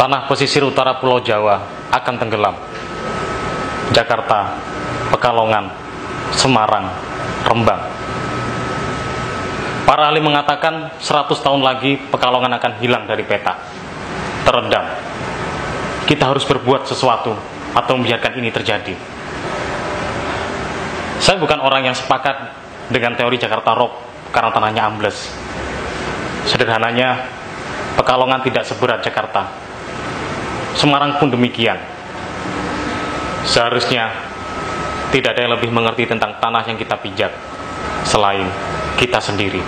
tanah pesisir utara Pulau Jawa akan tenggelam. Jakarta, Pekalongan, Semarang, Rembang. Para ahli mengatakan 100 tahun lagi Pekalongan akan hilang dari peta, terendam. Kita harus berbuat sesuatu atau membiarkan ini terjadi. Saya bukan orang yang sepakat dengan teori Jakarta Rock karena tanahnya ambles. Sederhananya, Pekalongan tidak seberat Jakarta. Semarang pun demikian. Seharusnya tidak ada yang lebih mengerti tentang tanah yang kita pijak selain kita sendiri.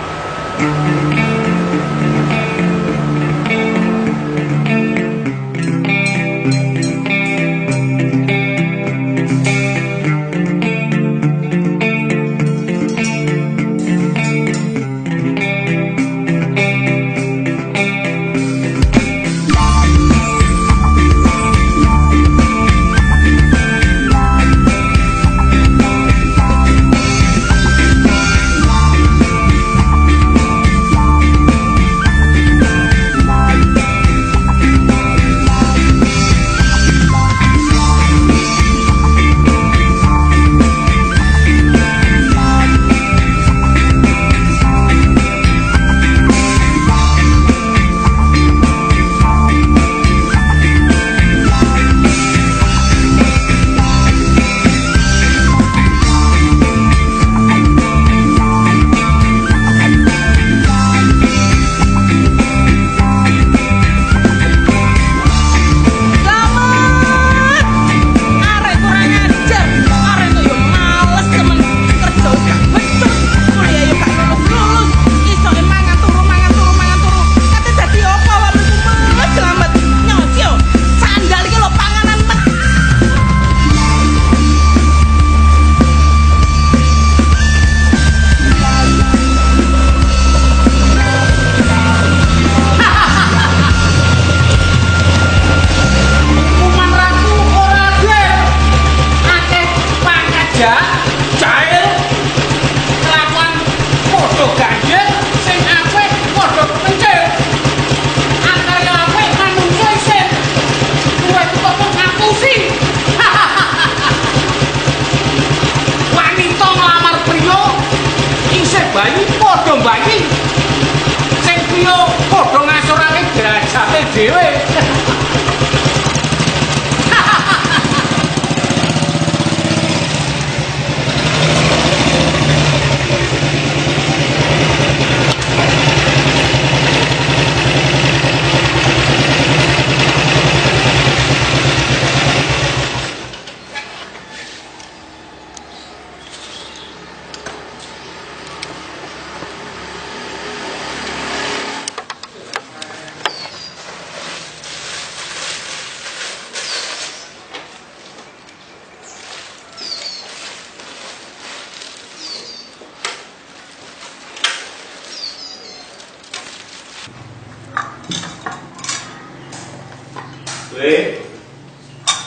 Bayi podho bayi sing priya podho ngasorake derajate dhewe.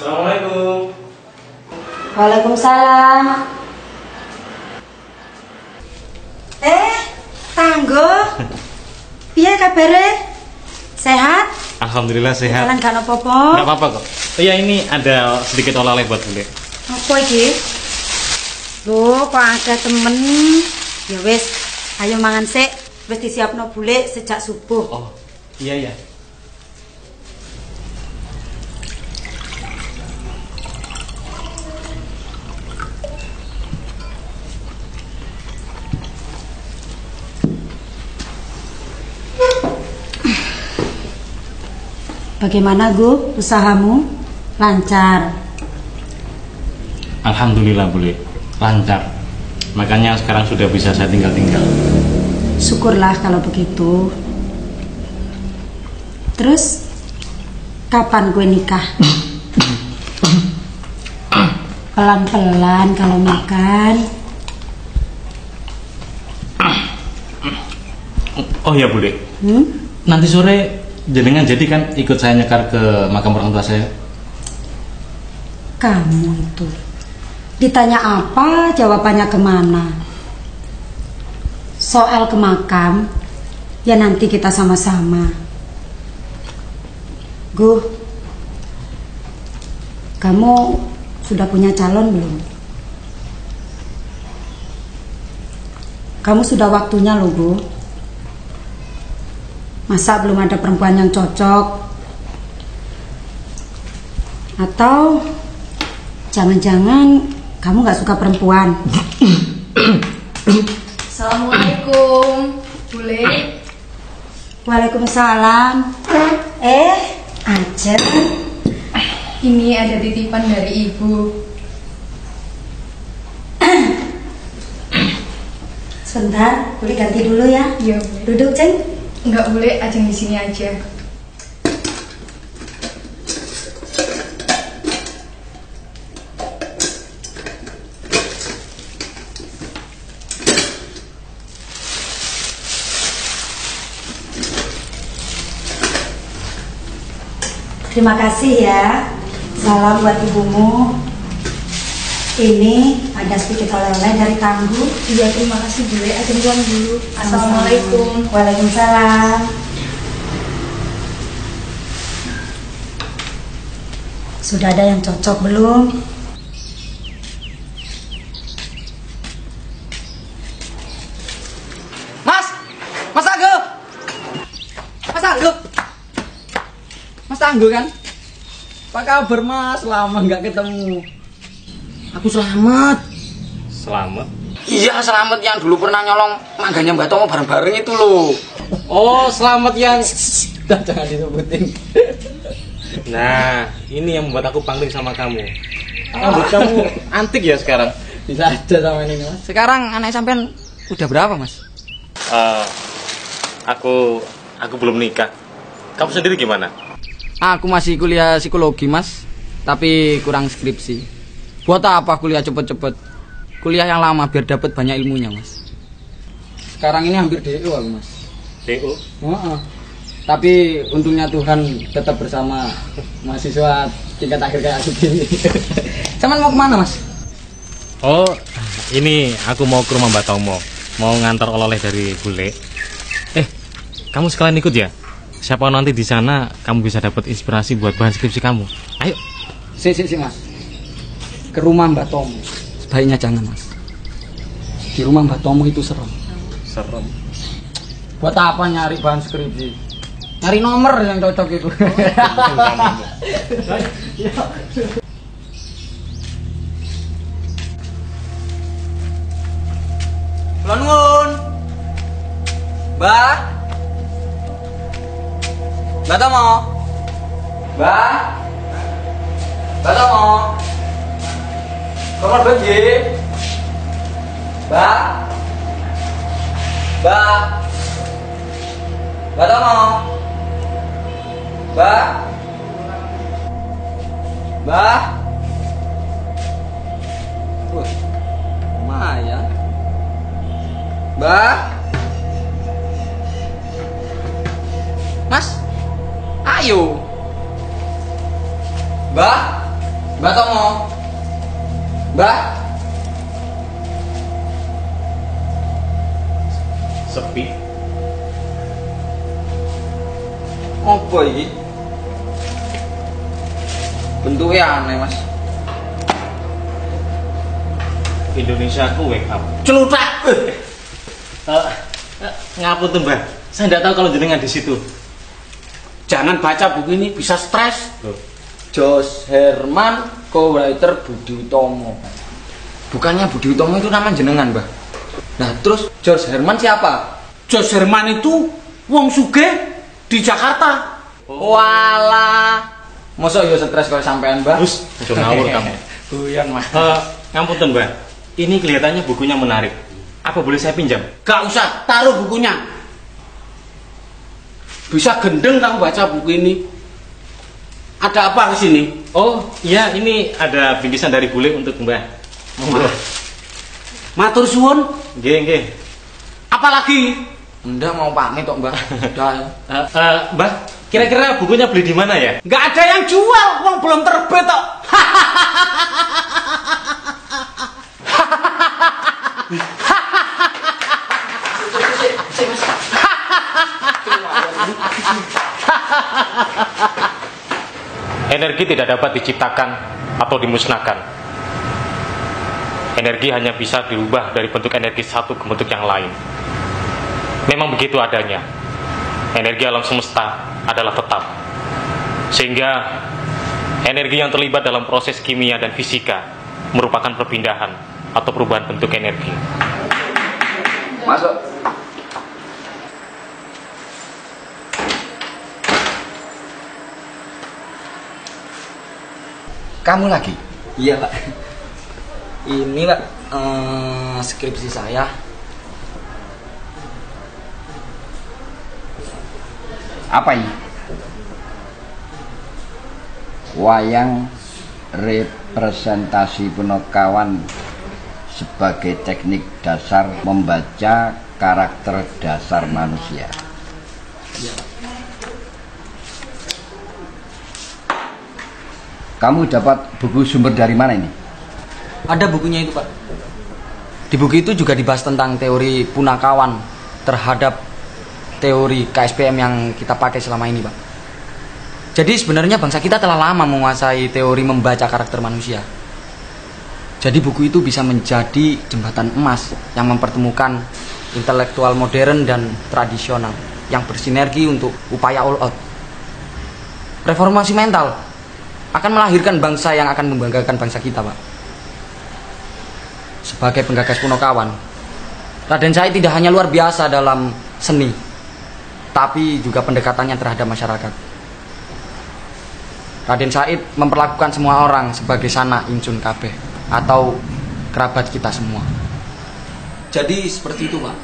Assalamualaikum. Waalaikumsalam. Tanggo. Piye kabare? Sehat? Alhamdulillah sehat. Jalan gak apa-apa. Enggak apa-apa kok. Oh ya, ini ada sedikit oleh-oleh buat Bule. Apa iki? Loh, kok ada temen. Ya wis, ayo mangan sik. Wis disiapno Bule sejak subuh. Oh, iya ya. Bagaimana Gu, usahamu? Lancar? Alhamdulillah Bule, lancar. Makanya sekarang sudah bisa saya tinggal-tinggal. Syukurlah kalau begitu. Terus, kapan gue nikah? Pelan-pelan kalau makan. Oh ya Bule, nanti sore jenengan jadi kan ikut saya nyekar ke makam orang tua saya. Kamu itu ditanya apa, jawabannya kemana? Soal ke makam, ya nanti kita sama-sama. Gu, kamu sudah punya calon belum? Kamu sudah waktunya loh, Bu. Masa belum ada perempuan yang cocok? Atau jangan-jangan kamu gak suka perempuan? Assalamualaikum, Bule. Waalaikumsalam. Ajeng. Ini ada titipan dari Ibu. Sebentar, boleh ganti dulu ya? Iya, Bule. Duduk, Ceng. Enggak, Bule, Ajeng di sini aja. Terima kasih ya. Salam buat ibumu. Ini ada sedikit oleh-oleh dari Tangguh. Iya, terima kasih, Bule. Ajeng pulang dulu. Assalamualaikum. Waalaikumsalam. Sudah ada yang cocok belum? Mas Angguh. Mas Angguh kan? Apa kabar Mas? Lama nggak ketemu. Aku Selamat. Selamat. Iya, Selamat yang dulu pernah nyolong mangganya Mbak Tomo bareng-bareng itu loh. Oh, Selamat yang... Jangan disebutin. Nah, ini yang membuat aku pangling sama kamu. Rambut kamu antik ya sekarang. Bisa aja sama ini Mas. Sekarang anak sampean udah berapa Mas? Aku belum nikah. Kamu sendiri gimana? Aku masih kuliah psikologi Mas, tapi kurang skripsi. Buat apa kuliah cepet-cepet? Kuliah yang lama biar dapat banyak ilmunya Mas. Sekarang ini hampir DO aku Mas. DO? Tapi untungnya Tuhan tetap bersama mahasiswa tingkat akhir kayak aku gini. Cuman mau kemana Mas? Oh, ini aku mau ke rumah Mbak Tomo. Mau ngantar oleh-oleh dari Bule. Kamu sekalian ikut ya? Siapa nanti di sana kamu bisa dapat inspirasi buat bahan skripsi kamu. Ayo. Si Mas. Ke rumah Mbak Tomo. Sebaiknya jangan Mas. Di rumah Mbak Tomo itu serem. Serem. Buat apa nyari bahan skripsi? Nyari nomor yang cocok itu. Langun. Mbak Tomo. Mbak Tomo. Nomor bagi. Mbak Tomo. Mbak. Maya. Mbak. Mas. Ayo. Mbak Tomo. Mbak. Sepi. Apa ini? Bentuknya aneh Mas. Indonesia aku wake up. Celutak. Ngapunten, Mbah. Saya tidak tahu kalau jenengan di situ. Jangan baca buku ini, bisa stres. Jos Herman co-writer Budi Utomo. Bukannya Budi Utomo itu nama jenengan, Mbah? Nah, terus Jos Herman siapa? Jos Herman itu wong sugih di Jakarta. Walah. Masa yo stres kalau sampean, Mbah? Terus, aja ngawur kamu. Guyon, Mas. Ngapunten, Mbah. Ini kelihatannya bukunya menarik. Apa boleh saya pinjam? Gak usah, taruh bukunya. Bisa gendeng kamu baca buku ini. Ada apa di sini? Oh, iya, ini ada bingkisan dari Bule untuk Mbah. Monggo. Matur suwun. Nggih, nggih. Apalagi? Ndak mau pamit kok, Mbah. Udah. Mbah, kira-kira bukunya beli di mana ya? Gak ada yang jual, wong belum terbit kok. Energi tidak dapat diciptakan atau dimusnahkan. Energi hanya bisa dirubah dari bentuk energi satu ke bentuk yang lain. Memang begitu adanya. Energi alam semesta adalah tetap. Sehingga energi yang terlibat dalam proses kimia dan fisika merupakan perpindahan atau perubahan bentuk energi. Masuk. Kamu lagi? Iya Pak. Ini Pak skripsi saya. Apa ini? Wayang representasi punakawan sebagai teknik dasar membaca karakter dasar manusia. Iya. Kamu dapat buku sumber dari mana ini? Ada bukunya itu Pak. Di buku itu juga dibahas tentang teori punakawan terhadap teori KSPM yang kita pakai selama ini Pak. Jadi sebenarnya bangsa kita telah lama menguasai teori membaca karakter manusia. Jadi buku itu bisa menjadi jembatan emas yang mempertemukan intelektual modern dan tradisional yang bersinergi untuk upaya all out. Reformasi mental akan melahirkan bangsa yang akan membanggakan bangsa kita, Pak. Sebagai penggagas punakawan, Raden Said tidak hanya luar biasa dalam seni, tapi juga pendekatannya terhadap masyarakat. Raden Said memperlakukan semua orang sebagai sana insun kabeh atau kerabat kita semua. Jadi seperti itu, Pak.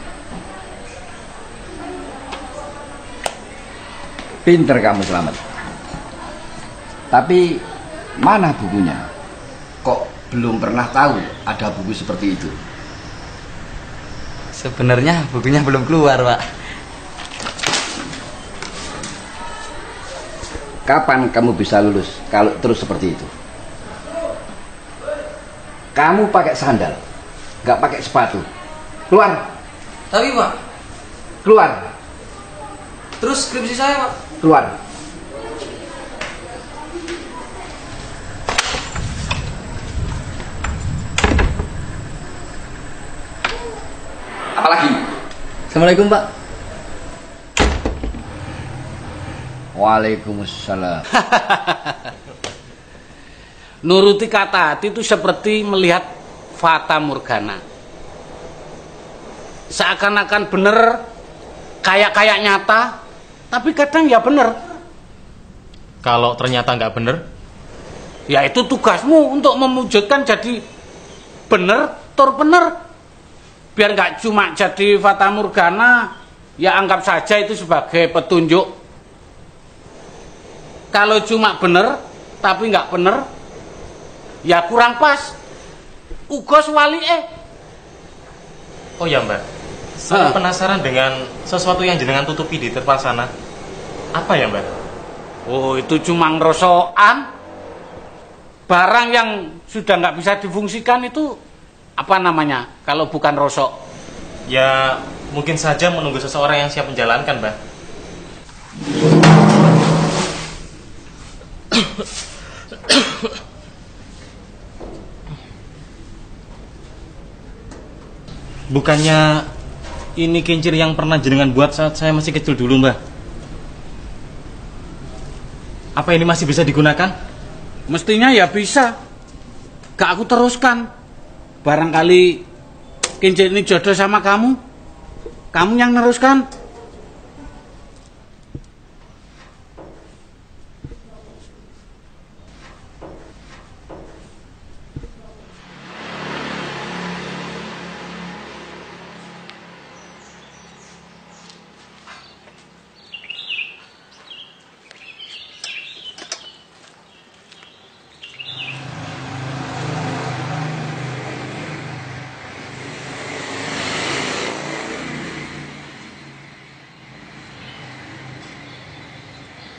Pinter kamu, Selamat. Tapi mana bukunya? Kok belum pernah tahu ada buku seperti itu? Sebenarnya bukunya belum keluar, Pak. Kapan kamu bisa lulus kalau terus seperti itu? Kamu pakai sandal, nggak pakai sepatu. Keluar. Tapi, Pak, Keluar. terus skripsi saya, Pak. Keluar. Apalagi? Assalamualaikum, Pak. Waalaikumsalam. Nuruti kata hati itu seperti melihat fata morgana. Seakan-akan benar, kayak nyata, tapi kadang ya benar. Kalau ternyata nggak bener, Ya itu tugasmu untuk mewujudkan jadi benar, tur benar. Biar nggak cuma jadi fata morgana, ya anggap saja itu sebagai petunjuk. Kalau cuma benar tapi nggak benar, ya kurang pas. Ugos wali oh ya Mbak, saya penasaran dengan sesuatu yang jenengan tutupi di terpal sana. Apa ya Mbak? Oh itu cuma ngerosokan. Barang yang sudah nggak bisa difungsikan itu apa namanya kalau bukan rosok? Ya mungkin saja menunggu seseorang yang siap menjalankan Mbak. Bukannya ini kincir yang pernah jenengan buat saat saya masih kecil dulu Mbak? Apa ini masih bisa digunakan? Mestinya ya bisa. Gak aku teruskan. Barangkali kincir ini jodoh sama kamu. Kamu yang neruskan.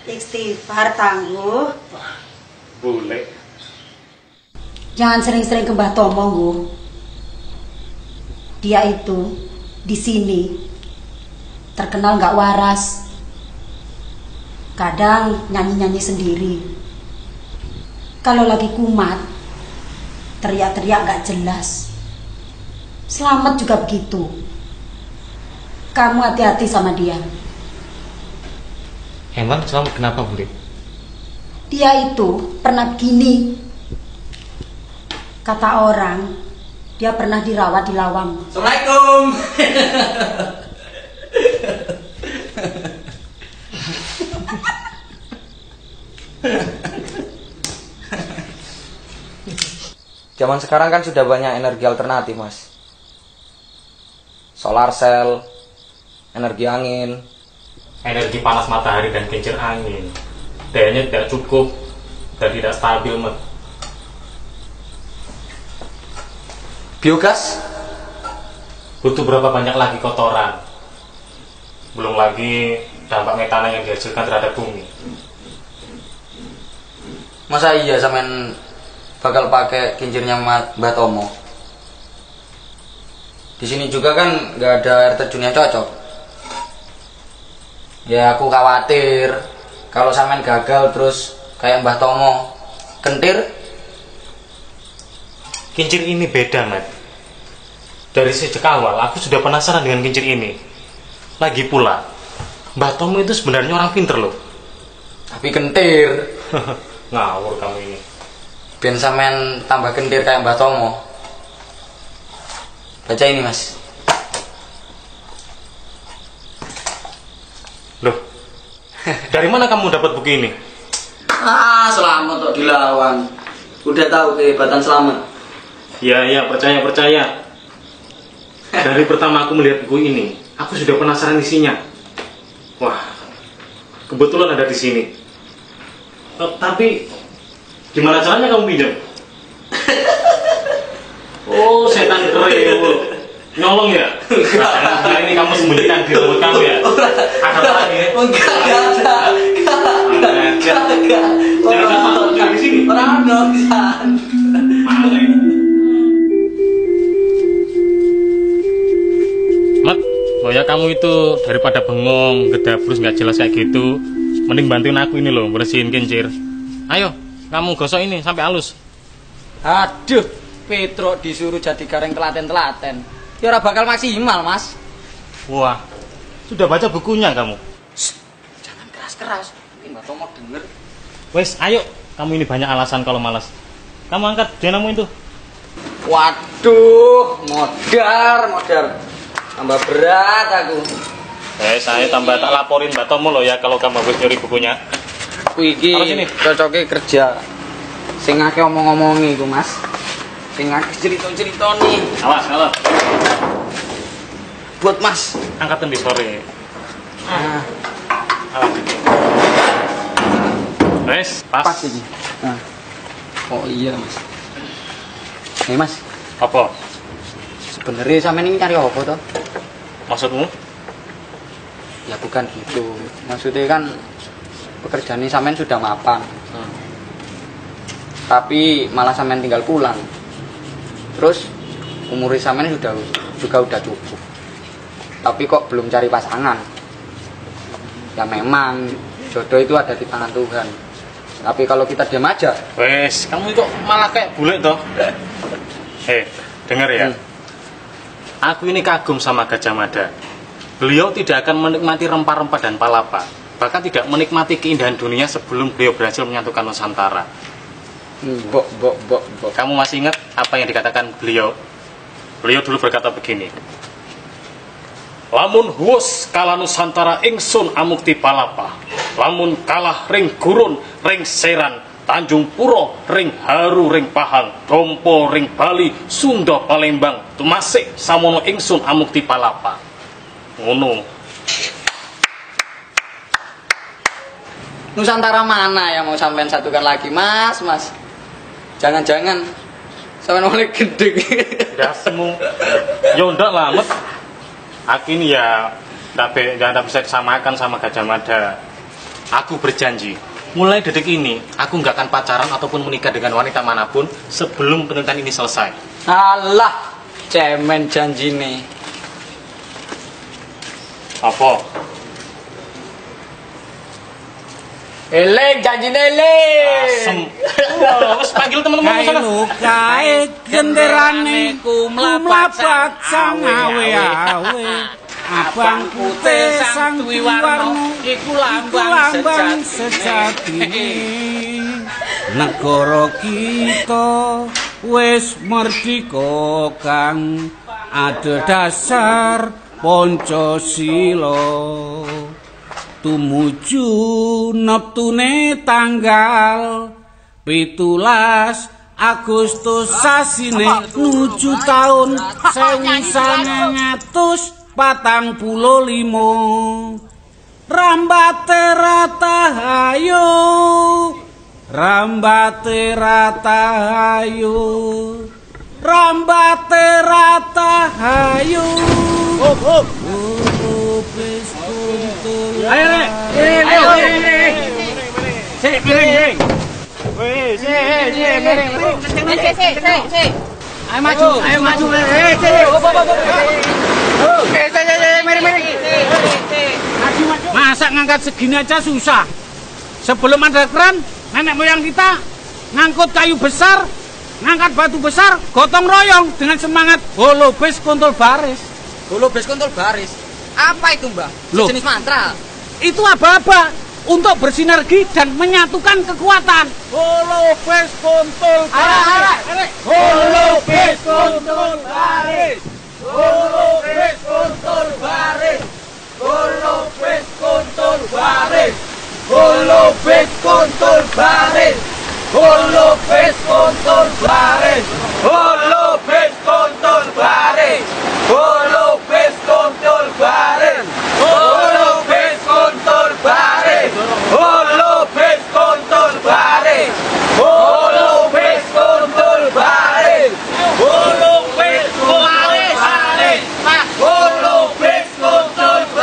Istighfar tangguh. Boleh. Jangan sering-sering ke Mbah Tomo, Ngguh. Dia itu di sini terkenal nggak waras. Kadang nyanyi-nyanyi sendiri. Kalau lagi kumat, teriak-teriak gak jelas. Selamat juga begitu. Kamu hati-hati sama dia. Emang Selamat kenapa, Bule? Dia itu pernah begini. Kata orang, dia pernah dirawat di lawang. Assalamualaikum. Zaman sekarang kan sudah banyak energi alternatif, Mas. Solar cell, energi angin, Energi panas matahari dan kincir angin. Dayanya tidak cukup dan tidak stabil, Mat. biogas. Butuh berapa banyak lagi kotoran? Belum lagi dampak metana yang dihasilkan terhadap bumi. Masa iya sampean bakal pakai kincirnya Mbah Tomo? Di sini juga kan nggak ada air terjun yang cocok. Ya aku khawatir kalau sampean gagal terus kayak Mbah Tomo kentir. Kincir ini beda, Mat. Dari sejak awal aku sudah penasaran dengan kincir ini. Lagi pula, Mbah Tomo itu sebenarnya orang pinter loh. Tapi kentir. Ngawur kamu ini. Ben sampean tambah kentir kayak Mbah Tomo. Baca ini, Mas. Loh, dari mana kamu dapat buku ini? Selamat kok dilawan. Udah tahu kehebatan Selamat. Ya, percaya. Dari pertama aku melihat buku ini, aku sudah penasaran isinya. Wah, kebetulan ada di sini. Tapi, gimana caranya kamu pinjam? Oh, setan keren. Nyolong ya? Nah, ini kamu sembunyikan di rambut kamu ya? Ada apa lagi? Enggak. Jangan masuk di sini. Orang dong. Mat, oh ya kamu itu daripada bengong, gedabrus nggak jelas kayak gitu, mending bantuin aku ini loh, bersihin kincir. Ayo, kamu gosok ini sampai halus. Aduh, Petro disuruh jadi gareng telaten-telaten. Ya ora bakal maksimal, Mas. Wah, sudah baca bukunya kamu? Jangan keras-keras, mungkin Mbak Tomo denger. Wes, ayo, kamu ini banyak alasan kalau malas. Kamu angkat dinamu itu. Waduh, modar. Tambah berat aku. Saya tambah tak laporin Mbak Tomo loh ya kalau kamu habis nyuri bukunya. Aku iki Taruh sini. cocoke kerja. Sing akeh omong-omongi iku, Mas. Sing akeh cerita-cerita nih. Awas. Buat Mas. Angkatin di sore. Ah, Awas. Wes, pas. pas ini. Nah. Oh iya, Mas. Mas. Apa? Sebenarnya sampean ini cari apa toh? Maksudmu? Ya bukan gitu. Maksudnya kan pekerjaan ini sampean sudah mapan. Tapi malah sampean tinggal pulang. Terus umur sampean sudah udah cukup. Tapi kok belum cari pasangan. Ya memang jodoh itu ada di tangan Tuhan. Tapi kalau kita diam aja. Wes, kamu kok malah kayak bule toh? Dengar ya. Aku ini kagum sama Gajah Mada. Beliau tidak akan menikmati rempah-rempah dan palapa. Bahkan tidak menikmati keindahan dunia sebelum beliau berhasil menyatukan Nusantara. Mbok. Kamu masih ingat apa yang dikatakan beliau? Beliau dulu berkata begini. Lamun huwus kalah Nusantara ingsun amukti palapa. Lamun kalah ring gurun, ring seran, Tanjung Puro, ring Haru, ring Pahang, Dompo, ring Bali, Sunda, Palembang, tumasik samono ingsun amukti palapa. Ngono. Nusantara mana yang mau sampean satukan lagi, Mas? Jangan-jangan sampean oleh gede. Dasmu. Ya ndak lah, Met. Aku ini ya nggak bisa disamakan sama Gajah Mada. Aku berjanji, mulai detik ini aku nggak akan pacaran ataupun menikah dengan wanita manapun sebelum penelitian ini selesai. Alah, cemen janji nih. Apa? Eleng janji eleng. Asem. Wah, Wes panggil teman-teman sana. Kae genderane kumlapat sang awe-awe. Abang putih sang duwi warna iku lambang sejatine. Negara kita wis merdika kang adhedhasar Pancasila. Tumuju neptune tanggal 17 Agustus sasine nuju taun 1945. Rambate ratahayu, rambate ratahayu, rambate ratahayu. Oh. Ayo, Sik, miring. Weh, miring. Sik. Ayo maju. Miring. Masa ngangkat segini aja susah. Sebelum ada kran, nenek moyang kita ngangkut kayu besar, ngangkat batu besar, gotong royong dengan semangat holobes kontol baris. Holobes kontol baris. Apa itu, Mbah? Loh. Jenis mantra. Itu aba-aba untuk bersinergi dan menyatukan kekuatan. Holobes kontol baris. Holobes kontol baris. Holobes kontol baris. Holobes kontol baris. Holobes kontol baris. Holobes kontol baris. Holobes kontol baris. Holobes kontol baris. Holobes kontol baris. Holobes kontol baris. Holobes kontol baris. Holobes kontol baris. Holobes kontol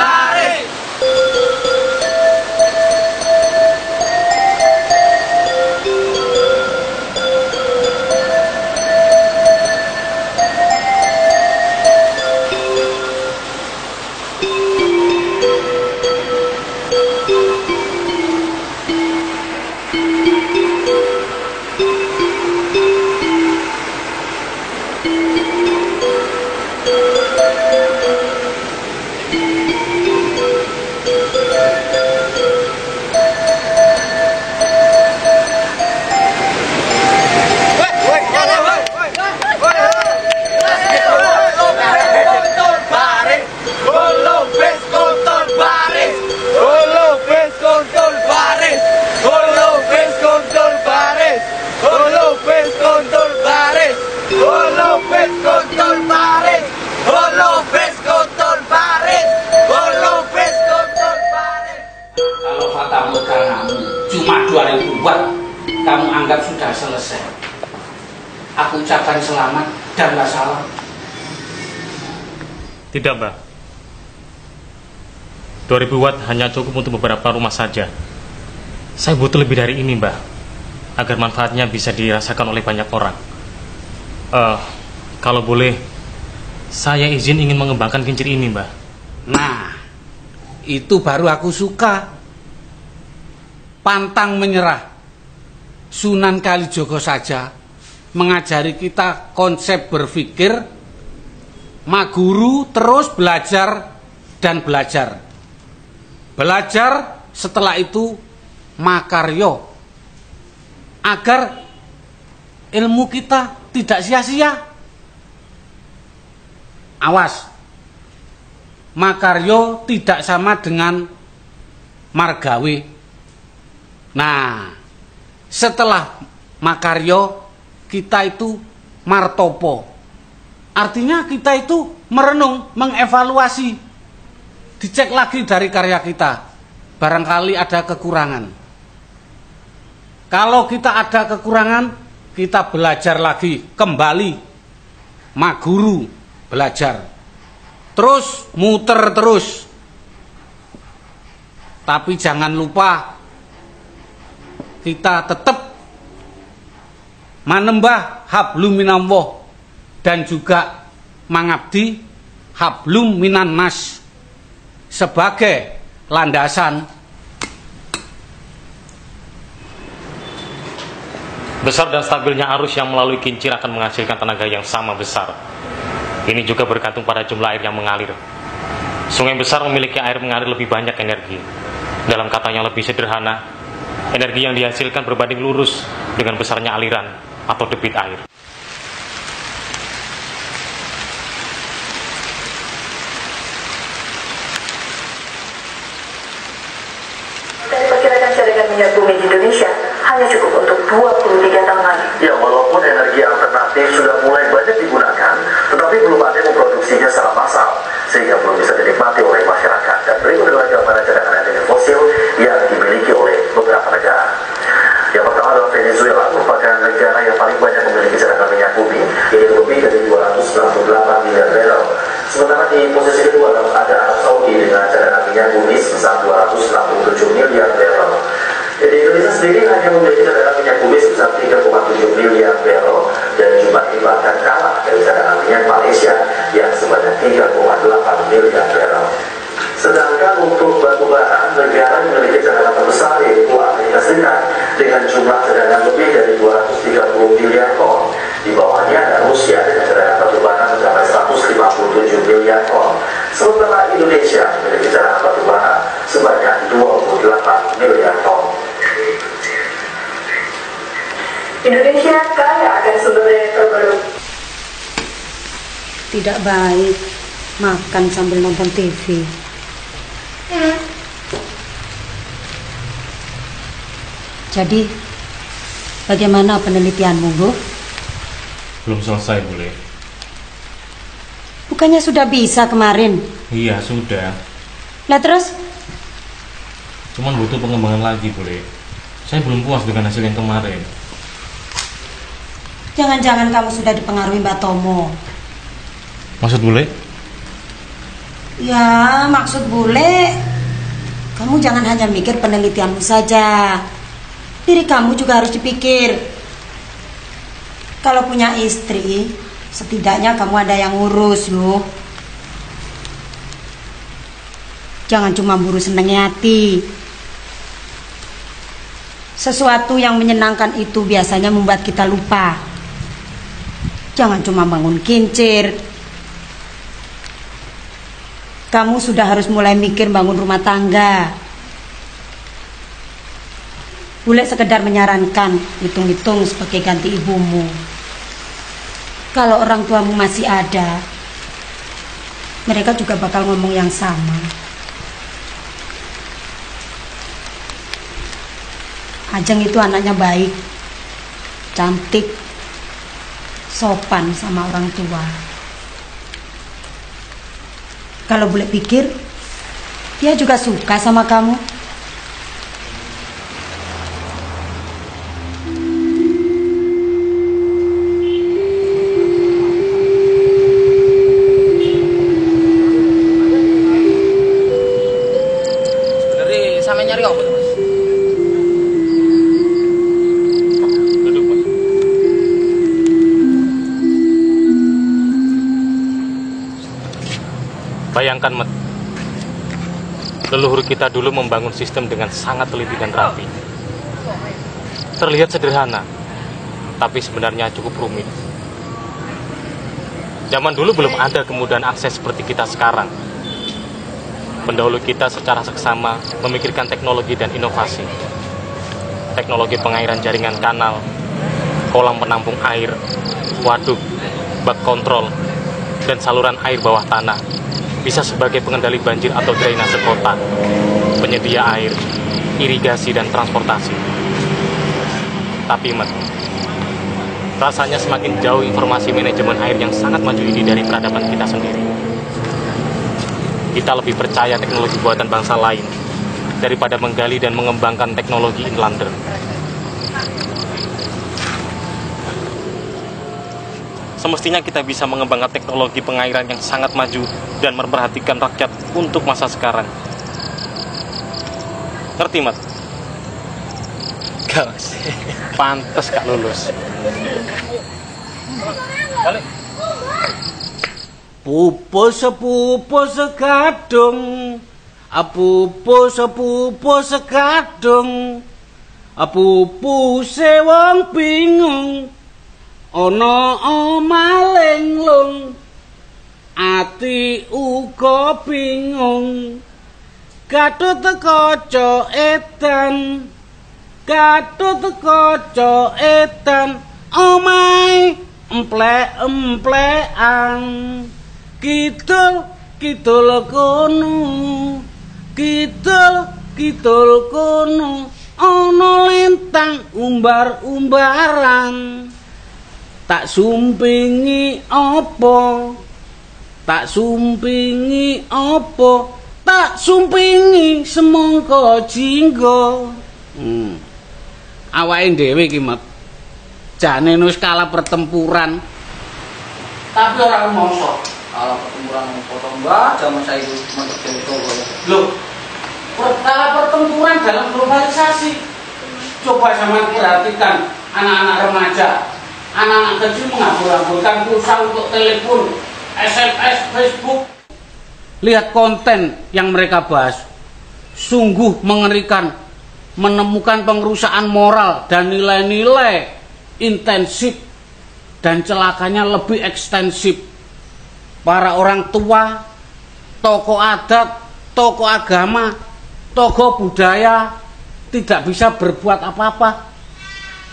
baris. Kalau fata morganamu cuma 2000 watt, kamu anggap sudah selesai. Aku ucapkan selamat dan wassalam. Tidak, Mbak. 2000 watt hanya cukup untuk beberapa rumah saja. Saya butuh lebih dari ini, Mbak, agar manfaatnya bisa dirasakan oleh banyak orang. Kalau boleh, saya izin ingin mengembangkan kincir ini, Mbak. Nah, itu baru aku suka. Pantang menyerah. Sunan Kalijogo saja mengajari kita konsep berpikir, maguru terus belajar dan belajar. Belajar, setelah itu makaryo, agar ilmu kita tidak sia-sia. Awas, makaryo tidak sama dengan margawe. Nah, setelah makaryo, kita itu martopo. Artinya kita itu merenung, mengevaluasi, dicek lagi dari karya kita. Barangkali ada kekurangan. Kalau kita ada kekurangan, kita belajar lagi, kembali maguru, belajar. Terus muter terus. Tapi jangan lupa kita tetap manembah hablum minallah dan juga mengabdi hablum minan nas sebagai landasan. Besar dan stabilnya arus yang melalui kincir akan menghasilkan tenaga yang sama besar. Ini juga bergantung pada jumlah air yang mengalir. Sungai besar memiliki air mengalir lebih banyak energi. Dalam kata yang lebih sederhana, energi yang dihasilkan berbanding lurus dengan besarnya aliran atau debit air. Diperkirakan cadangan minyak bumi di Indonesia hanya cukup untuk 23 tahun lagi. Ya, walaupun energi alternatif sudah mulai banyak digunakan, tetapi belum ada yang memproduksinya secara massal, sehingga belum bisa dinikmati oleh masyarakat. Dan berikut adalah gambaran cadangan energi fosil yang dimiliki oleh beberapa negara. Yang pertama adalah Venezuela, merupakan negara yang paling banyak memiliki cadangan minyak bumi, yaitu lebih dari 298 miliar barrel. Sementara di posisi kedua ada Arab Saudi dengan cadangan minyak bumi sebesar 267 miliar barrel. Jadi Indonesia sendiri hanya memiliki cadangan minyak bumi sebesar 3,7 miliar barrel, dan jumlah ini bahkan kalah dari cadangan minyak Malaysia yang sebanyak 3,8 miliar barrel. Sedangkan untuk batu bara, negara yang memiliki cadangan terbesar yaitu Amerika Serikat dengan jumlah cadangan lebih dari 230 miliar ton. Di bawahnya ada Rusia dengan cadangan batu bara mencapai 157 miliar ton. Sementara Indonesia memiliki cadangan batu bara sebanyak 28 miliar ton. Indonesia kaya akan sumber daya terbaru. Tidak baik makan sambil nonton TV. Jadi, bagaimana penelitianmu, Bu? Belum selesai, Bule. Bukannya sudah bisa kemarin? Iya, sudah. Lah terus? Cuman butuh pengembangan lagi, Bule. Saya belum puas dengan hasil yang kemarin. Jangan-jangan kamu sudah dipengaruhi Mbak Tomo. Maksud Bule? Ya, maksud Bule, kamu jangan hanya mikir penelitianmu saja. Diri kamu juga harus dipikir. Kalau punya istri, setidaknya kamu ada yang ngurus loh. Jangan cuma buru senengnya hati. Sesuatu yang menyenangkan itu biasanya membuat kita lupa. Jangan cuma bangun kincir. Kamu sudah harus mulai mikir bangun rumah tangga. Bule sekedar menyarankan, hitung-hitung sebagai ganti ibumu. Kalau orang tuamu masih ada, mereka juga bakal ngomong yang sama. Ajeng itu anaknya baik, cantik, sopan sama orang tua. Kalau Bule pikir, dia juga suka sama kamu. Sebenarnya sampe nyari apa tuh, Mas? Duduk, Mas. Bayangkan, Met. Leluhur kita dulu membangun sistem dengan sangat teliti dan rapi. Terlihat sederhana, tapi sebenarnya cukup rumit. Zaman dulu belum ada kemudahan akses seperti kita sekarang. Pendahulu kita secara seksama memikirkan teknologi dan inovasi. Teknologi pengairan jaringan kanal, kolam penampung air, waduk, bak kontrol, dan saluran air bawah tanah bisa sebagai pengendali banjir atau drainase kota, penyedia air, irigasi, dan transportasi. Tapi, Met, rasanya semakin jauh informasi manajemen air yang sangat maju ini dari peradaban kita sendiri. Kita lebih percaya teknologi buatan bangsa lain daripada menggali dan mengembangkan teknologi inlander. Semestinya kita bisa mengembangkan teknologi pengairan yang sangat maju dan memperhatikan rakyat untuk masa sekarang. Ngerti, Mat? Gak sih. Pantes gak lulus. Balik. Pupu sekadung, pupu sekadung, pupuse wong bingung ana maling lung ati uga bingung Gatut kaca edan omahe emplek-emplekan kidul kono ana lentang umbar-umbaran tak sumpingi apa tak sumpingi semangka jingga awake dhewe iki Mat jane wis kalah pertempuran tapi ora rumangsa Kalah pertempuran foto Mbah zaman saya itu mantep itu lho kalah pertempuran dalam globalisasi coba sama perhatikan anak-anak remaja anak-anak kecil mengabur-aburkan pulsa untuk telepon SMS, Facebook lihat konten yang mereka bahas sungguh mengerikan menemukan pengerusakan moral dan nilai-nilai intensif dan celakanya lebih ekstensif para orang tua tokoh adat tokoh agama tokoh budaya tidak bisa berbuat apa-apa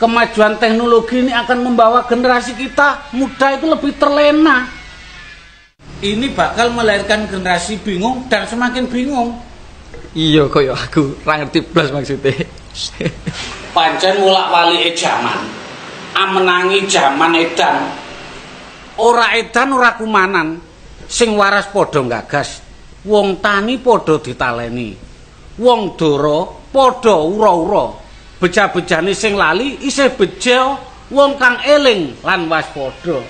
kemajuan teknologi ini akan membawa generasi kita muda itu lebih terlena ini bakal melahirkan generasi bingung dan semakin bingung. Iya koyo aku ra ngerti blas maksudnya. Pancen wolak-walike jaman. Amenangi jaman edan. Ora edan ora kumanan. Sing waras padha gagas. Wong tani padha ditaleni. Wong doro padha ura-ura. Beja-bejane sing lali isih beja wong kang eling lan waspada.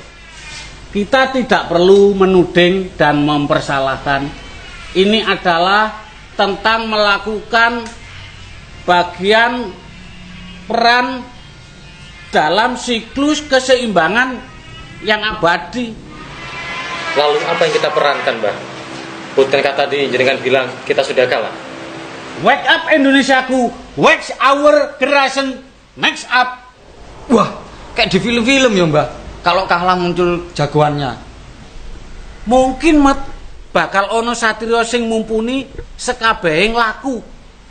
Kita tidak perlu menuding dan mempersalahkan. Ini adalah tentang melakukan bagian peran dalam siklus keseimbangan yang abadi. Lalu apa yang kita perankan, Mbah? Bukankah tadi jenengan bilang kita sudah kalah? Wake up Indonesiaku, wake our generation next up. Wah, kayak di film-film ya Mbah. Kalau kalah muncul jagoannya. Mungkin Mat bakal ono satria sing mumpuni sekabehing laku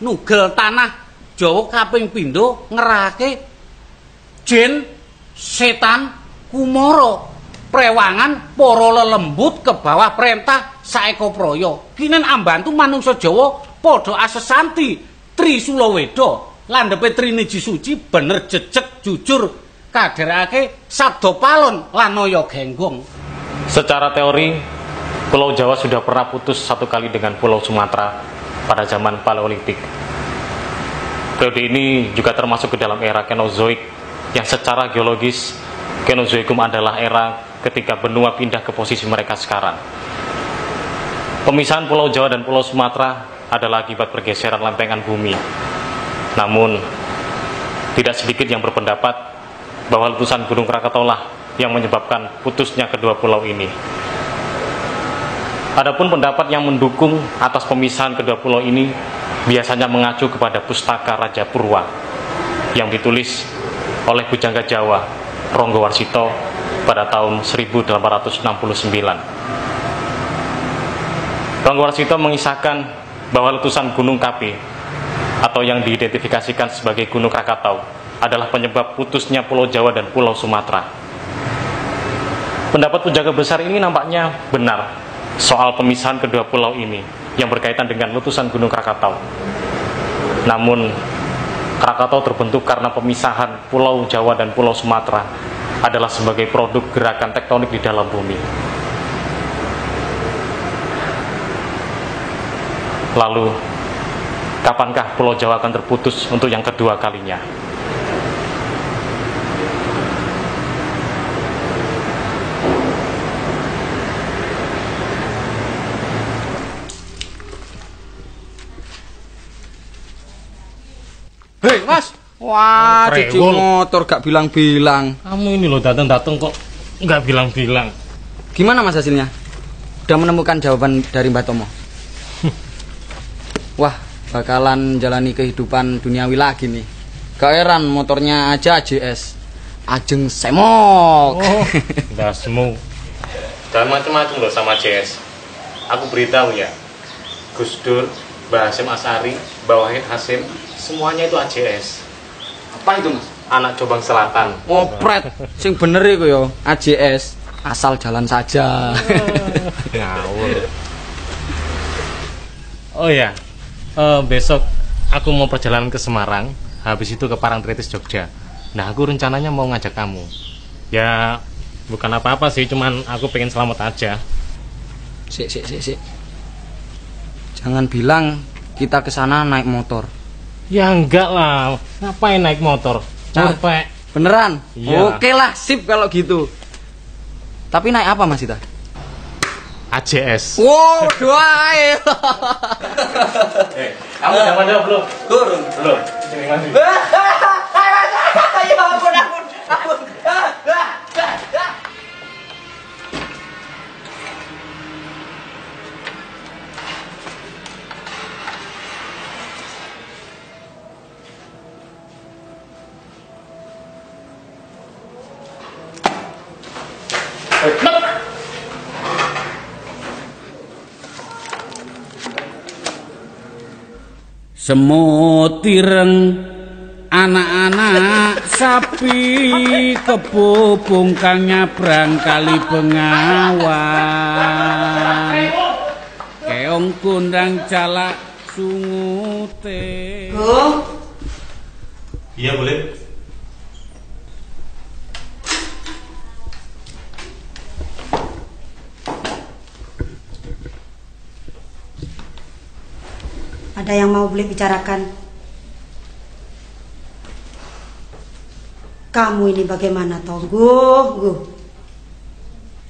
nugel tanah Jawa kaping pindho ngerake jin setan kumara prewangan para lelembut ke bawah perintah Saeko Proyo kinen ambantu manungsa Jawa padha asesanti Trisulawedo landhepe Triniji Suci bener jejeg jujur kaderake sabda palon lanaya genggong. Secara teori, Pulau Jawa sudah pernah putus satu kali dengan Pulau Sumatera pada zaman Paleolitik. Periode ini juga termasuk ke dalam era Kenozoik yang secara geologis Kenozoikum adalah era ketika benua pindah ke posisi mereka sekarang. Pemisahan Pulau Jawa dan Pulau Sumatera adalah akibat pergeseran lempengan bumi. Namun, tidak sedikit yang berpendapat bahwa letusan Gunung Krakatau lah yang menyebabkan putusnya kedua pulau ini. Adapun pendapat yang mendukung atas pemisahan kedua pulau ini biasanya mengacu kepada Pustaka Raja Purwa yang ditulis oleh Pujangga Jawa Ronggo Warsito pada tahun 1869. Ronggo Warsito mengisahkan bahwa letusan Gunung Kapi atau yang diidentifikasikan sebagai Gunung Krakatau adalah penyebab putusnya Pulau Jawa dan Pulau Sumatera. Pendapat Pujangga besar ini nampaknya benar soal pemisahan kedua pulau ini yang berkaitan dengan letusan Gunung Krakatau. Namun, Krakatau terbentuk karena pemisahan Pulau Jawa dan Pulau Sumatera adalah sebagai produk gerakan tektonik di dalam bumi. Lalu, kapankah Pulau Jawa akan terputus untuk yang kedua kalinya? Hei Mas, wah cuci motor gak bilang-bilang. Kamu ini loh datang-datang kok nggak bilang-bilang. Gimana Mas hasilnya? Udah menemukan jawaban dari Mbak Tomo? Wah, bakalan jalani kehidupan duniawi lagi nih. Gak heran motornya aja AJS. Ajeng semok. Oh, dasmu. Jangan macam-macam loh sama JS. Aku beritahu ya, Gus Dur, Mbah Hasyim Asari, Mbah Wahid Hasyim, semuanya itu AJS. Apa itu Mas? Anak Jombang Selatan. Opret, sing bener iku yo, AJS, asal jalan saja. Ngawur. Oh ya, besok aku mau perjalanan ke Semarang, habis itu ke Parangtritis Jogja. Nah, aku rencananya mau ngajak kamu. Ya, bukan apa-apa sih, cuman aku pengen selamat aja. Sik. Jangan bilang kita ke sana naik motor. Ya enggak lah, ngapain naik motor? Capek. Beneran? Iya. Oke lah, sip kalau gitu. Tapi naik apa Mas Ita? AJS. Wow, doae. Kamu udah pada belum? Belum. Ya ampun. Semut ireng anak-anak sapi kebubung kang nyabrang kali Bengawan keong kundang calak sungute. Iya, boleh. Ada yang mau boleh bicarakan? Kamu ini bagaimana toh?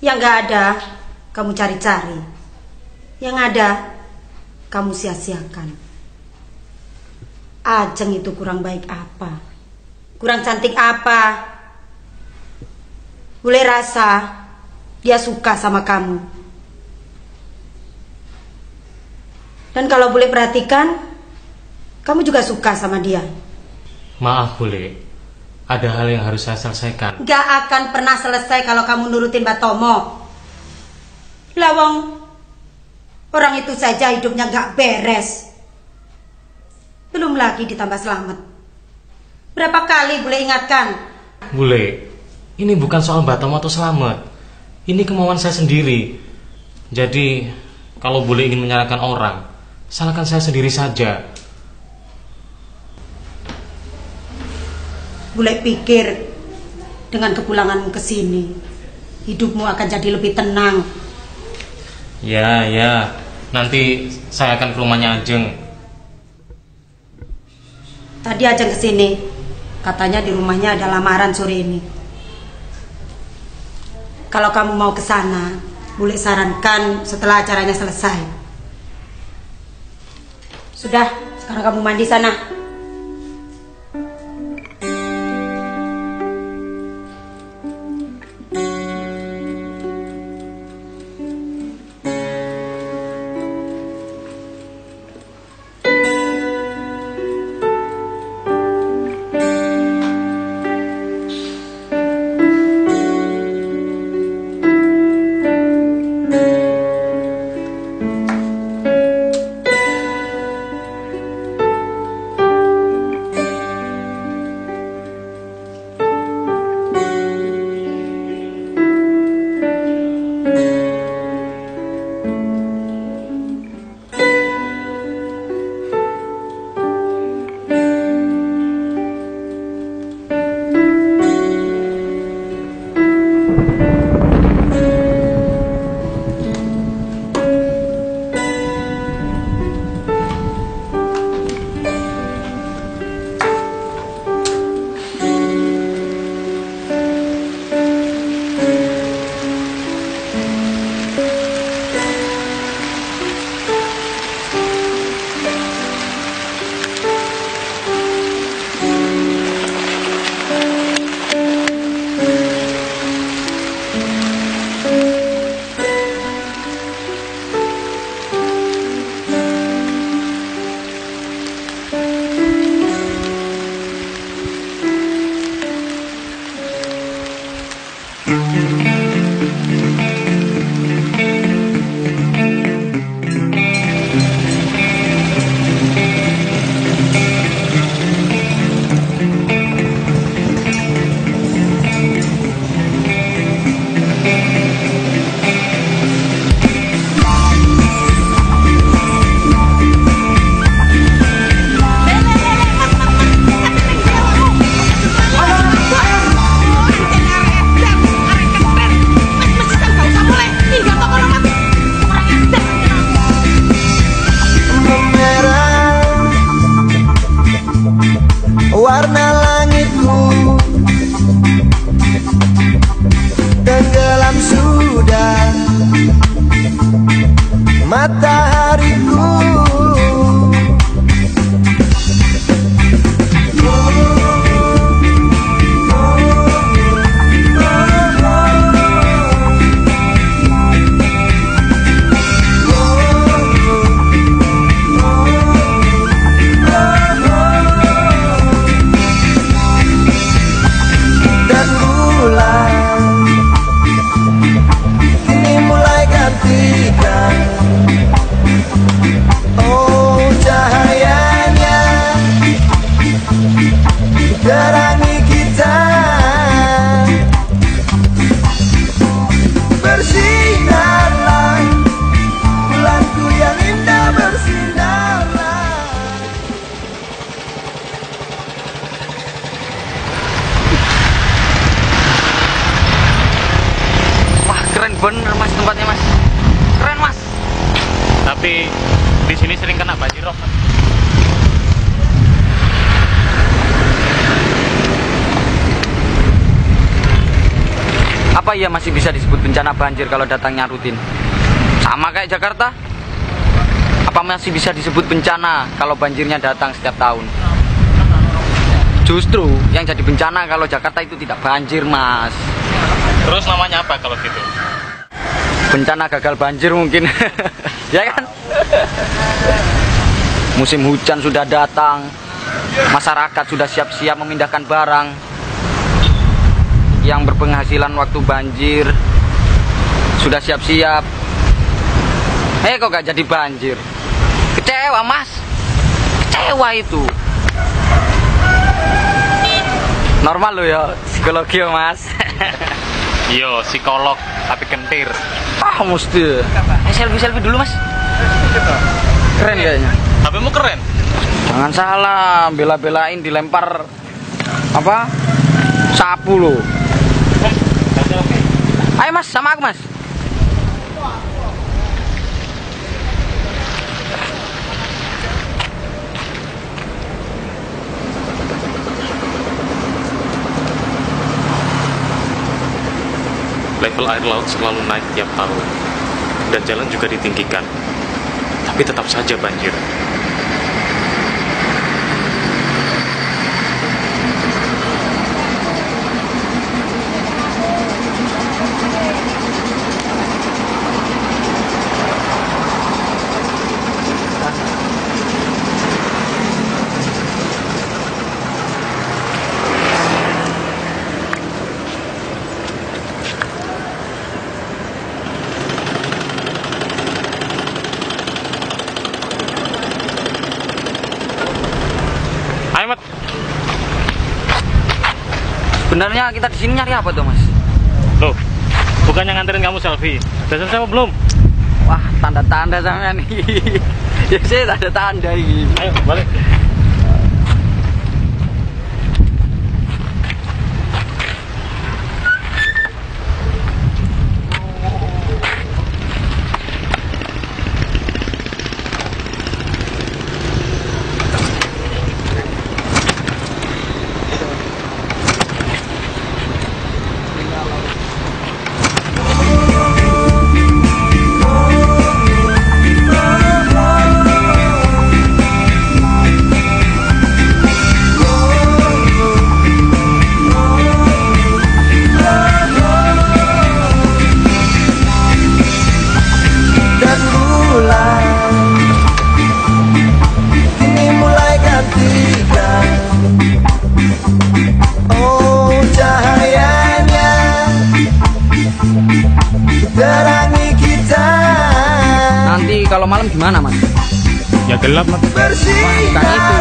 Yang nggak ada, kamu cari-cari. Yang ada, kamu sia-siakan. Ajeng itu kurang baik apa? Kurang cantik apa? Boleh rasa dia suka sama kamu. Dan kalau boleh perhatikan, kamu juga suka sama dia. Maaf, Bule. Ada hal yang harus saya selesaikan. Gak akan pernah selesai kalau kamu nurutin Mbak Tomo. Lawang, orang itu saja hidupnya gak beres. Belum lagi ditambah Selamat. Berapa kali Bule ingatkan? Bule, ini bukan soal Mbak Tomo atau Selamat. Ini kemauan saya sendiri. Jadi, kalau Bule ingin menyalahkan orang, salahkan saya sendiri saja. Bule pikir dengan kepulanganmu ke sini, hidupmu akan jadi lebih tenang. Ya. Nanti saya akan ke rumahnya Ajeng. Tadi Ajeng ke sini, katanya di rumahnya ada lamaran sore ini. Kalau kamu mau ke sana, Bule sarankan setelah acaranya selesai. Sudah, sekarang kamu mandi sana. Warna langitku tenggelam sudah, matahariku terangi kita, bersinarlah bulanku yang indah, bersinarlah. Wah, keren bener mas tempatnya mas, keren mas. Tapi di sini sering kena banjir rob. Apa iya masih bisa disebut bencana banjir kalau datangnya rutin? Sama kayak Jakarta? Apa masih bisa disebut bencana kalau banjirnya datang setiap tahun? Justru yang jadi bencana kalau Jakarta itu tidak banjir mas. Terus namanya apa kalau gitu? Bencana gagal banjir mungkin. Ya kan? Musim hujan sudah datang, masyarakat sudah siap-siap memindahkan barang. Yang berpenghasilan waktu banjir sudah siap-siap. Kok gak jadi banjir? Kecewa mas, kecewa itu. Normal lo ya psikologi ya mas. Iya psikolog tapi kentir. Ah mesti. Selfie dulu mas. Keren kayaknya. HPmu keren. Jangan salah, bela-belain dilempar apa? Sapu lo. Ayo mas, sama aku mas. Level air laut selalu naik tiap tahun dan jalan juga ditinggikan, tapi tetap saja banjir. Sebenarnya kita di sini nyari apa tuh mas? Loh, bukannya nganterin kamu selfie? Udah selesai apa belum? Wah, tanda-tanda sama nih. Ya saya tanda-tanda ini. Ayo balik. kalau malam gimana, Mas? Ya gelap mas. Wah, bukan itu.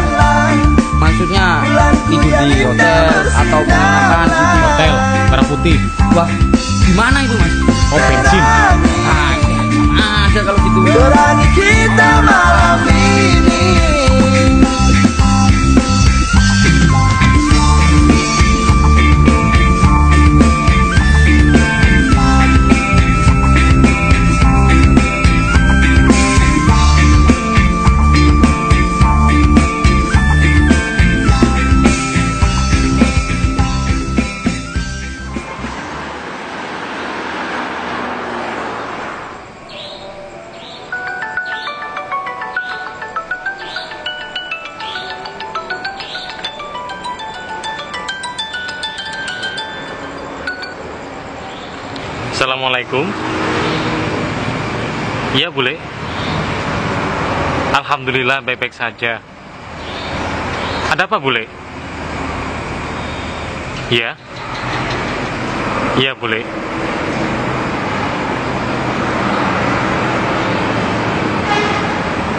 Maksudnya tidur di hotel atau penginapan di Hotel Merah Putih. Wah, gimana itu, Mas? Oh bensin. Ah, sama aja kalau gitu. Berani kita malam ini. Assalamualaikum. Iya boleh. Alhamdulillah baik-baik saja. Ada apa boleh? Iya. Iya boleh.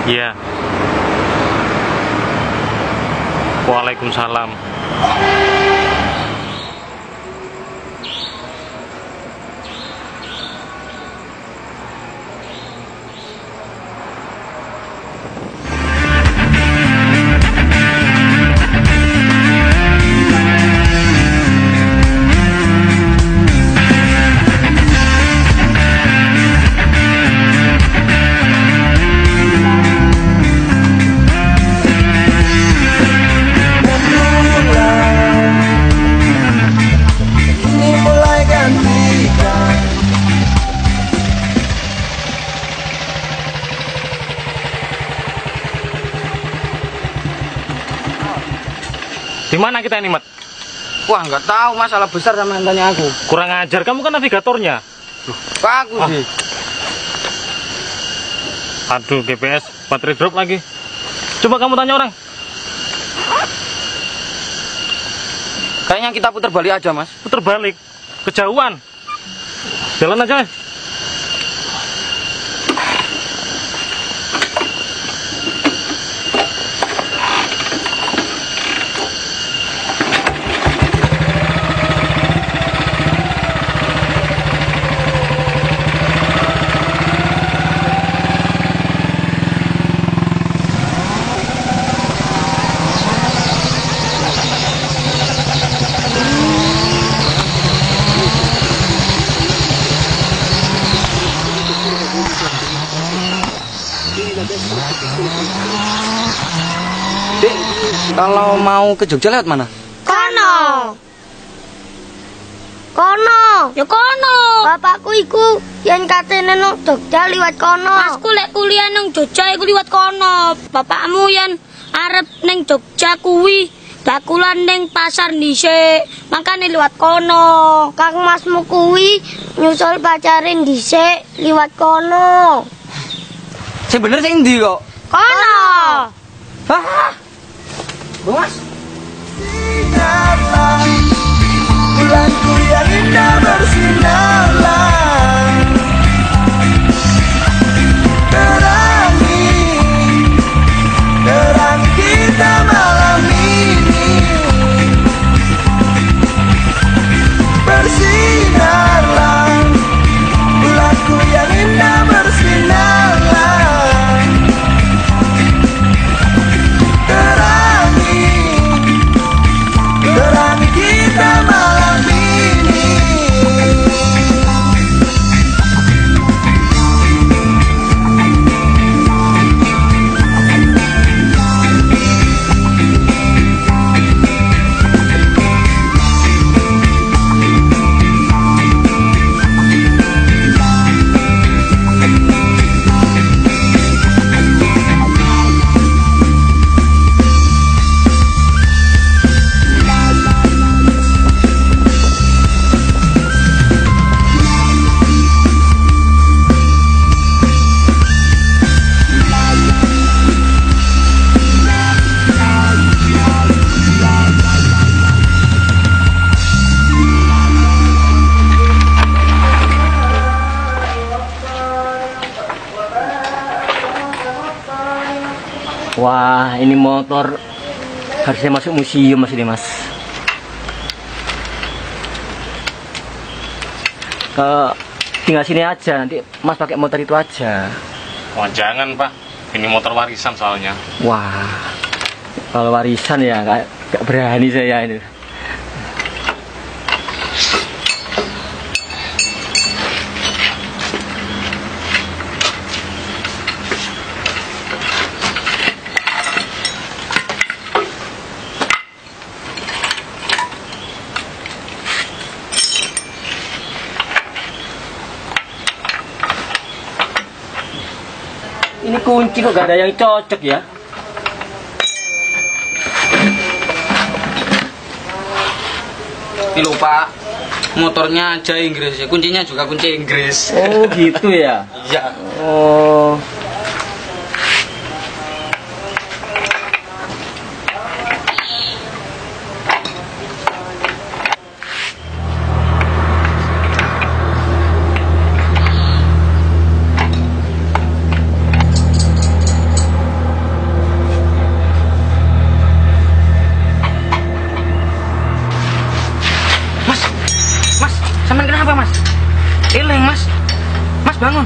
Iya. Waalaikumsalam. Di mana kita ini, Mat? Wah, nggak tahu, masalah besar sama yang tanya aku. Kurang ajar, kamu kan navigatornya. Kok aku sih? Aduh, GPS baterai drop lagi. Coba kamu tanya orang. Kayaknya kita putar balik aja, Mas. Putar balik, kejauhan. Jalan aja. Dek, kalau mau ke Jogja lewat mana? Kono. Kono. Ya kono. Bapakku iku yen katene nang Jogja liwat kono. Masku lek kuliah nang Jogja iku liwat kono. Bapakmu yen arep nang Jogja kuwi dakulan ning pasar dhisik, makane liwat kono. Kang Masmu kuwi nyusul pacare dhisik liwat kono. Sing bener sing ndi kok? Kono. Hah? Mas? Sinarlah, bulanku yang indah bersinarlah. Terangi, terangi kita malam ini. Bersinarlah, bulanku yang indah bersinarlah. Terangi kita malam ini. Wah, ini motor harusnya masuk museum Mas ini, Mas. Tinggal sini aja, nanti Mas pakai motor itu aja. Wah, jangan Pak, ini motor warisan soalnya. Wah, kalau warisan ya gak berani saya ini. Ini kunci kok gak ada yang cocok ya? Ini lho Pak, motornya aja Inggris ya, kuncinya juga kunci Inggris. Oh gitu ya? Iya. Oh. Sampai kenapa Mas? Ileng Mas. Mas bangun.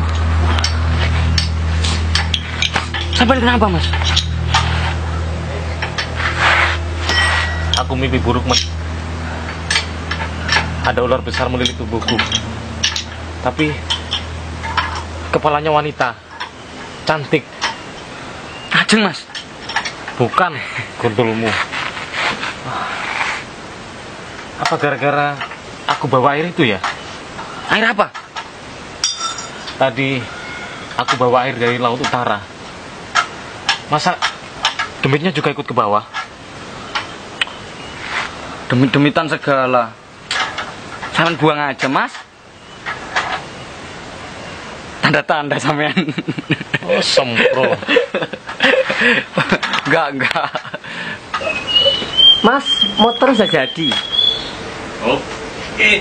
Sampai kenapa Mas? Aku mimpi buruk Mas. Ada ular besar melilit tubuhku. Tapi kepalanya wanita, cantik. Ajeng Mas. Bukan gundulmu. Apa gara-gara aku bawa air itu ya? Air apa? Tadi aku bawa air dari laut utara. Masa demitnya juga ikut ke bawah? Demit-demitan segala. Sampean buang aja Mas. Tanda-tanda sampean. Oh, sempro. Enggak. Mas, motor sudah jadi. Oke.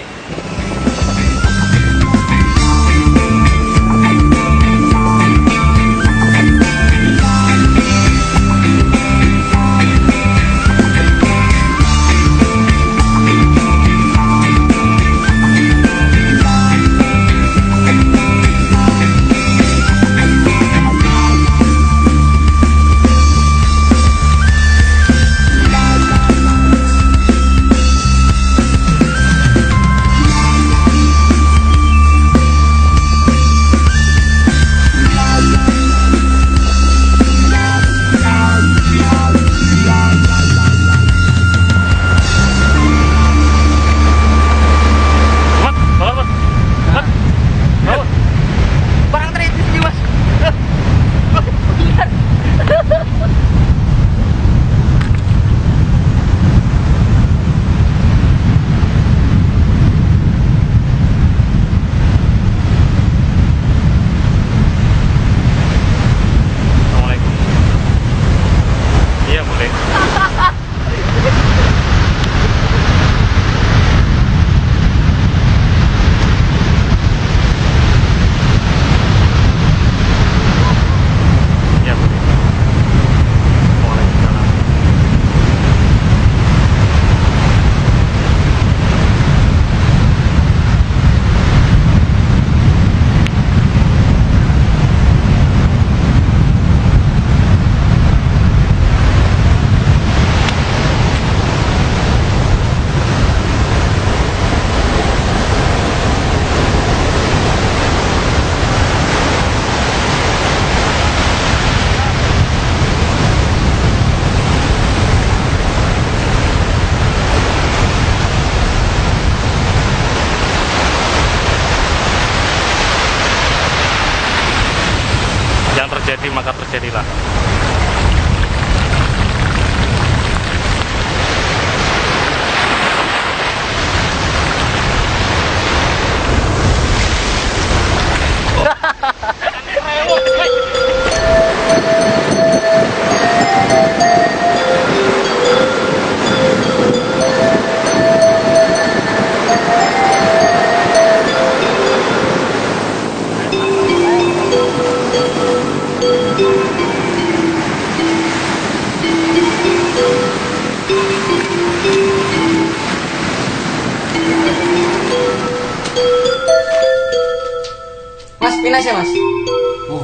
Terjadi maka terjadilah. Pinas ya, Mas? Oh,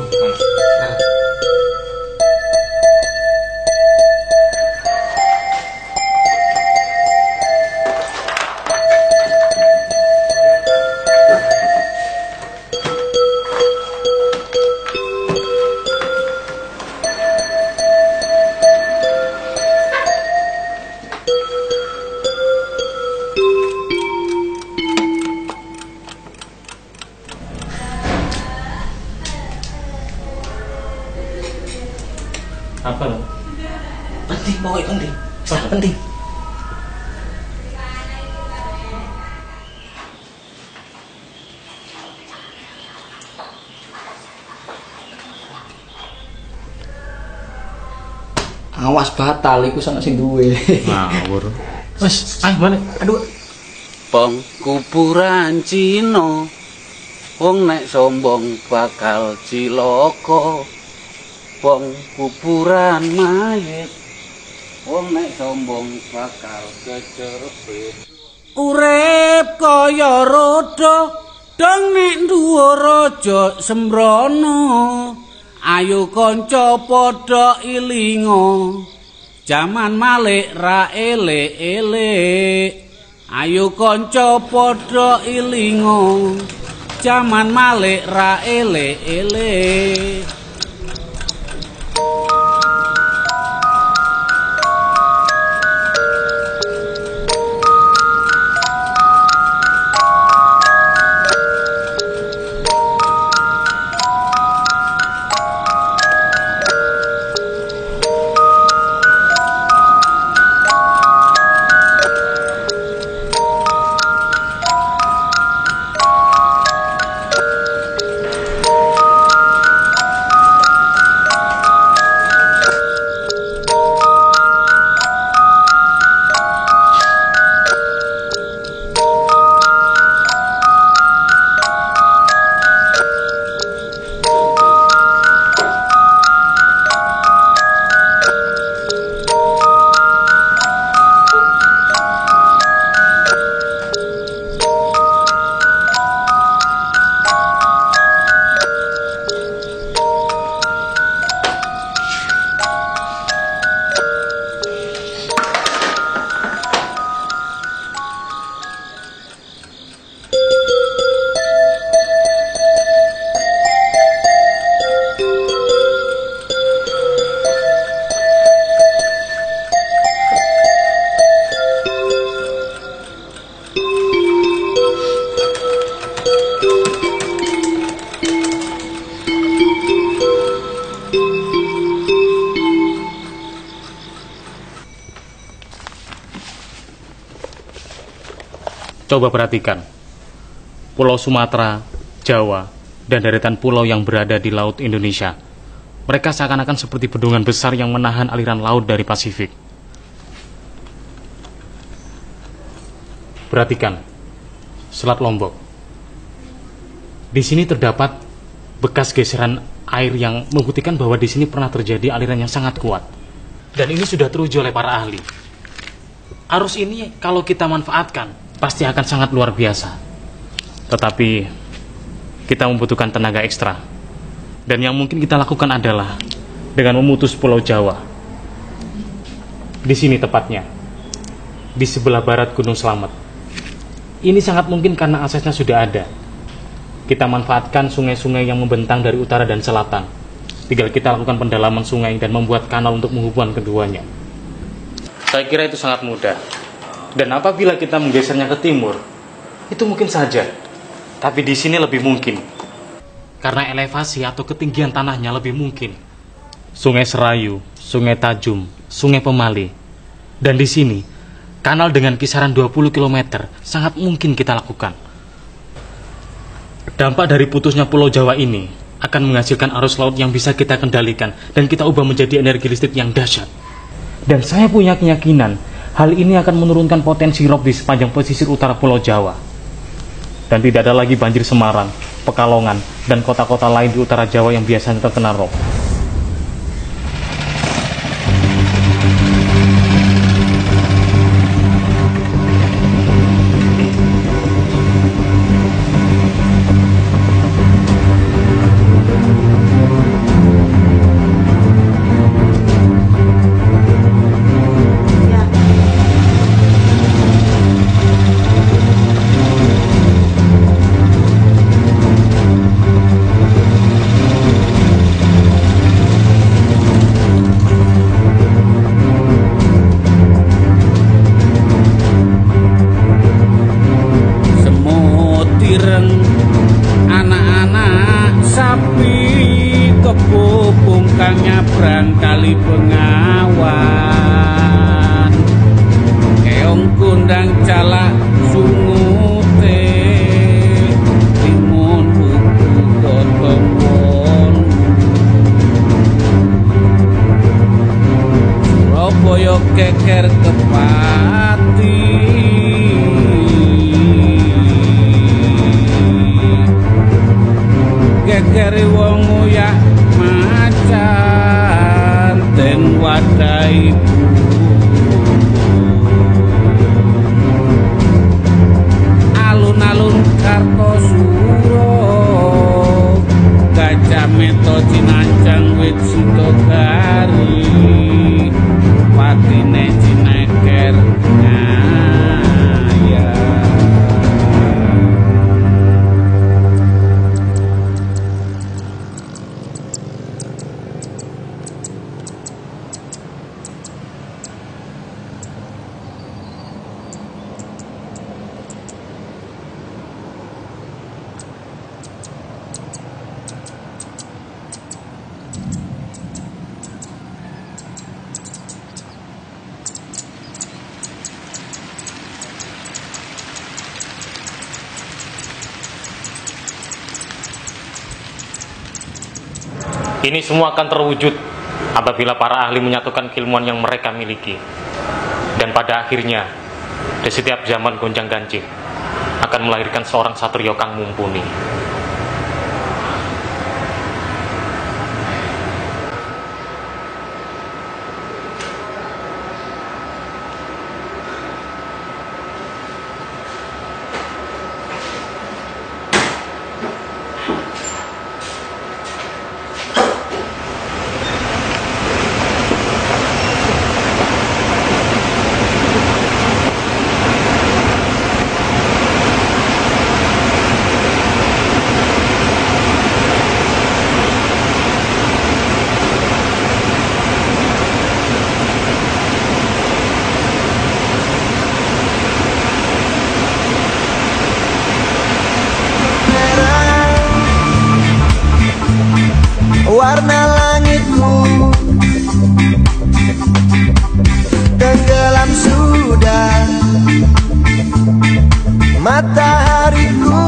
apa lo? Penting, pokoknya penting. Sangat penting. Awas batal iku sana sing duwe. Ngawur. Wes, ayo balik. Aduh. Pong kuburan Cina. Wong nek sombong bakal cilaka. Wong kuburan mayit. Wong nek sombong bakal kecerbet. Urip kaya roda, dong nek dhuwur aja sembrono. Ayo kanca padha ilinga. Jaman malik ra elek-elek. Ayo kanca padha ilinga. Jaman malik ra elek-elek. Coba perhatikan, Pulau Sumatera, Jawa, dan deretan pulau yang berada di Laut Indonesia. Mereka seakan-akan seperti bendungan besar yang menahan aliran laut dari Pasifik. Perhatikan, Selat Lombok. Di sini terdapat bekas geseran air yang membuktikan bahwa di sini pernah terjadi aliran yang sangat kuat. Dan ini sudah teruji oleh para ahli. Arus ini kalau kita manfaatkan, pasti akan sangat luar biasa. Tetapi kita membutuhkan tenaga ekstra. Dan yang mungkin kita lakukan adalah dengan memutus Pulau Jawa. Di sini tepatnya, di sebelah barat Gunung Slamet. Ini sangat mungkin karena aksesnya sudah ada. Kita manfaatkan sungai-sungai yang membentang dari utara dan selatan. Tinggal kita lakukan pendalaman sungai dan membuat kanal untuk menghubungkan keduanya. Saya kira itu sangat mudah. Dan apabila kita menggesernya ke timur, itu mungkin saja. Tapi di sini lebih mungkin. Karena elevasi atau ketinggian tanahnya lebih mungkin. Sungai Serayu, Sungai Tajum, Sungai Pemali. Dan di sini, kanal dengan kisaran 20 km sangat mungkin kita lakukan. Dampak dari putusnya Pulau Jawa ini akan menghasilkan arus laut yang bisa kita kendalikan dan kita ubah menjadi energi listrik yang dahsyat. Dan saya punya keyakinan hal ini akan menurunkan potensi rob di sepanjang pesisir utara Pulau Jawa. Dan tidak ada lagi banjir Semarang, Pekalongan, dan kota-kota lain di utara Jawa yang biasanya terkena rob. nyebrang kali Bengawan, keong kundang calak sungute, timun buku gotong. Surabaya keker kepati, kekeri wong uyah macan ten wadai alun-alun Kartosuro, Gajah Meta Cinanjang wit Sitogari, patine Cineker ngayah. Ini semua akan terwujud apabila para ahli menyatukan keilmuan yang mereka miliki. Dan pada akhirnya, di setiap zaman gonjang-ganjing akan melahirkan seorang satrio kang mumpuni. Warna langitmu tenggelam sudah, matahariku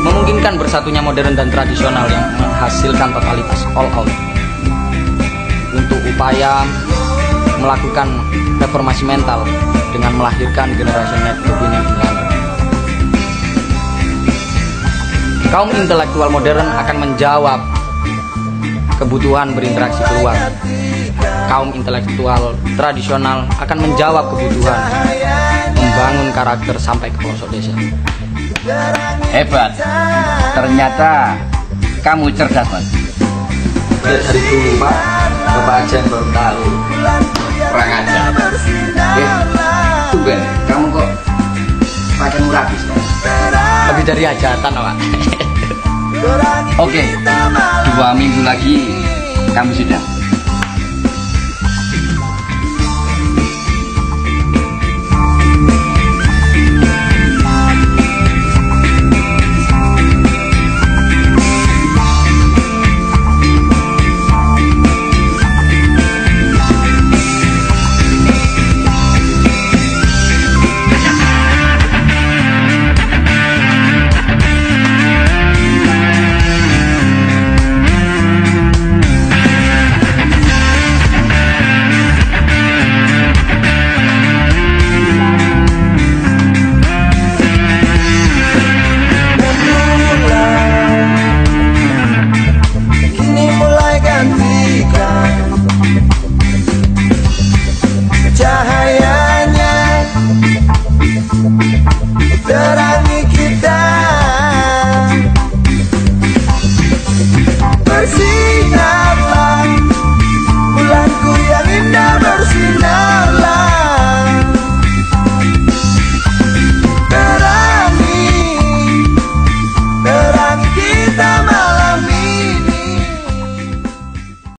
memungkinkan bersatunya modern dan tradisional yang menghasilkan totalitas all out untuk upaya melakukan reformasi mental dengan melahirkan generasi network ini. Kaum intelektual modern akan menjawab kebutuhan berinteraksi keluar. Kaum intelektual tradisional akan menjawab kebutuhan membangun karakter sampai ke pelosok desa. Hebat, ternyata kamu cerdas, Mas. Ya, dari dulu, Pak. Bapak aja yang baru tahu. Kurang ajar. Tunggu, kamu kok pakai murabis, Mas? Lebih dari hajatan, Pak. Oke, 2 minggu lagi kamu sudah